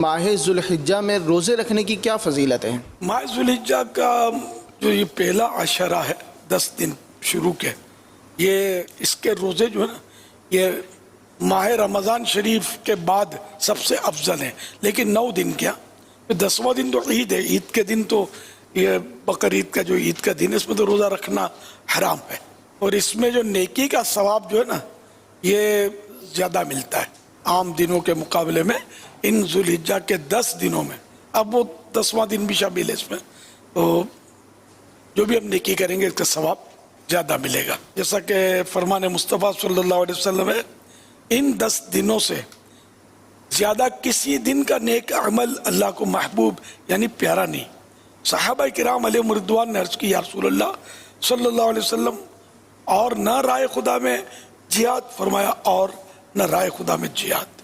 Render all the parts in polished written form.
ماہ ذوالحجہ میں روزے رکھنے کی کیا فضیلت ہے؟ ماہ ذوالحجہ کا جو یہ پہلا عشرہ ہے 10 دن شروع کے، یہ اس کے روزے جو ہے نا یہ ماہ رمضان شریف کے بعد سب سے افضل ہیں، لیکن 9 دن کیا 10واں دن تو عید ہے، عید کے دن تو یہ بقر عید کا جو عید کا دن ہے اس میں تو روزہ رکھنا حرام ہے، اور اس میں جو نیکی کا ثواب جو ہے نا یہ زیادہ ملتا ہے عام دنوں کے مقابلے میں ان ذوالحجہ کے 10 دنوں میں۔ اب وہ 10واں دن بھی شامل ہے اس میں، تو جو بھی ہم نیکی کریں گے اس کا ثواب زیادہ ملے گا، جیسا کہ فرمان مصطفیٰ صلی اللہ علیہ وسلم ہے ان 10 دنوں سے زیادہ کسی دن کا نیک عمل اللہ کو محبوب یعنی پیارا نہیں۔ صحابہ کرام علیہ رضوان نے عرض کی یا رسول اللہ صلی اللہ علیہ وسلم اور نہ رائے خدا میں جہاد، فرمایا اور نہ رائے خدا میں جہاد،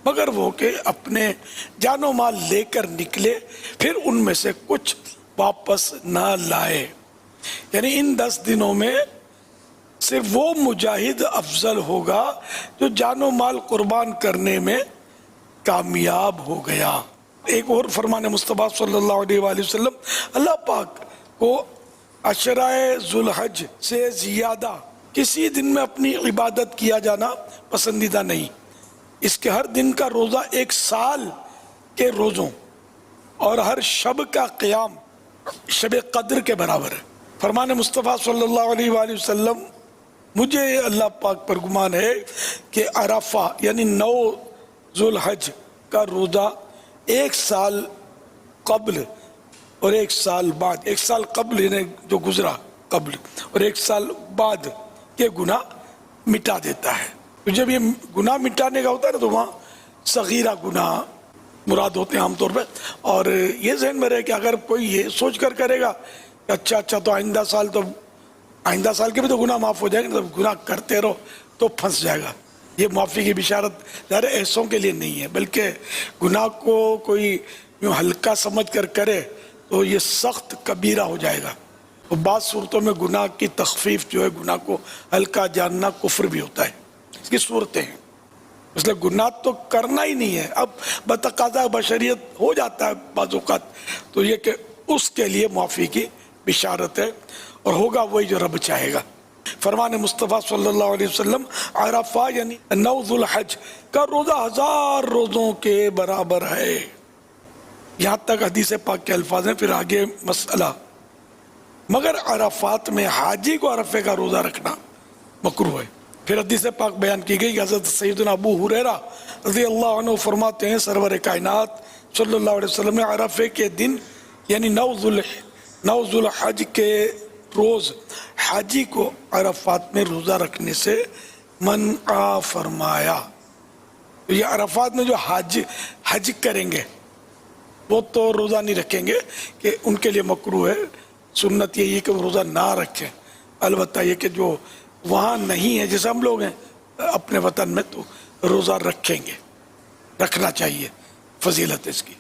مگر وہ کہ اپنے جان و مال لے کر نکلے پھر ان میں سے کچھ واپس نہ لائے، یعنی ان 10 دنوں میں صرف وہ مجاہد افضل ہوگا جو جان و مال قربان کرنے میں کامیاب ہو گیا۔ ایک اور فرمان مصطفیٰ صلی اللہ علیہ وآلہ وسلم اللہ پاک کو عشرہ ذوالحج سے زیادہ کسی دن میں اپنی عبادت کیا جانا پسندیدہ نہیں، اس کے ہر دن کا روزہ 1 سال کے روزوں اور ہر شب کا قیام شب قدر کے برابر ہے۔ فرمان مصطفیٰ صلی اللہ علیہ وآلہ وسلم مجھے اللہ پاک پر گمان ہے کہ عرفہ یعنی 9 ذوالحج کا روزہ 1 سال قبل اور 1 سال بعد، 1 سال قبل یعنی جو گزرا قبل اور 1 سال بعد کے گناہ مٹا دیتا ہے۔ جب یہ گناہ مٹانے کا ہوتا ہے نا تو وہاں صغیرہ گناہ مراد ہوتے ہیں عام طور پہ، اور یہ ذہن میں رہے کہ اگر کوئی یہ سوچ کر کرے گا کہ اچھا تو آئندہ سال کے بھی تو گناہ معاف ہو جائے گا، گناہ کرتے رہو تو پھنس جائے گا۔ یہ معافی کی بشارت ظاہر ایسوں کے لیے نہیں ہے، بلکہ گناہ کو کوئی یوں ہلکا سمجھ کر کرے تو یہ سخت کبیرہ ہو جائے گا، اور بعض صورتوں میں گناہ کی تخفیف جو ہے گناہ کو ہلکا جاننا کفر بھی ہوتا ہے، اس کی صورتیں ہیں، اس لیے گناہ تو کرنا ہی نہیں ہے۔ اب بتقاضا بشریت ہو جاتا ہے بعض اوقات، تو یہ کہ اس کے لیے معافی کی بشارت ہے، اور ہوگا وہی جو رب چاہے گا۔ فرمان مصطفیٰ صلی اللہ علیہ وسلم عرفہ یعنی 9 ذوالحج کا روزہ 1000 روزوں کے برابر ہے، یہاں تک حدیث پاک کے الفاظ ہیں۔ پھر آگے مسئلہ، مگر عرفات میں حاجی کو عرفے کا روزہ رکھنا مکروہ ہے۔ پھر حدیث پاک بیان کی گئی، حضرت سیدنا ابو ہریرہ رضی اللہ عنہ فرماتے ہیں سرور کائنات صلی اللہ علیہ وسلم نے عرفے کے دن یعنی 9 ذوالحج کے روز حاجی کو عرفات میں روزہ رکھنے سے منع فرمایا۔ یہ عرفات میں جو حج کریں گے وہ تو روزہ نہیں رکھیں گے، کہ ان کے لیے مکروہ ہے، سنت یہی ہے کہ وہ روزہ نہ رکھیں، البتہ یہ کہ جو وہاں نہیں ہے جیسے ہم لوگ ہیں اپنے وطن میں تو روزہ رکھیں گے، رکھنا چاہیے، فضیلت اس کی۔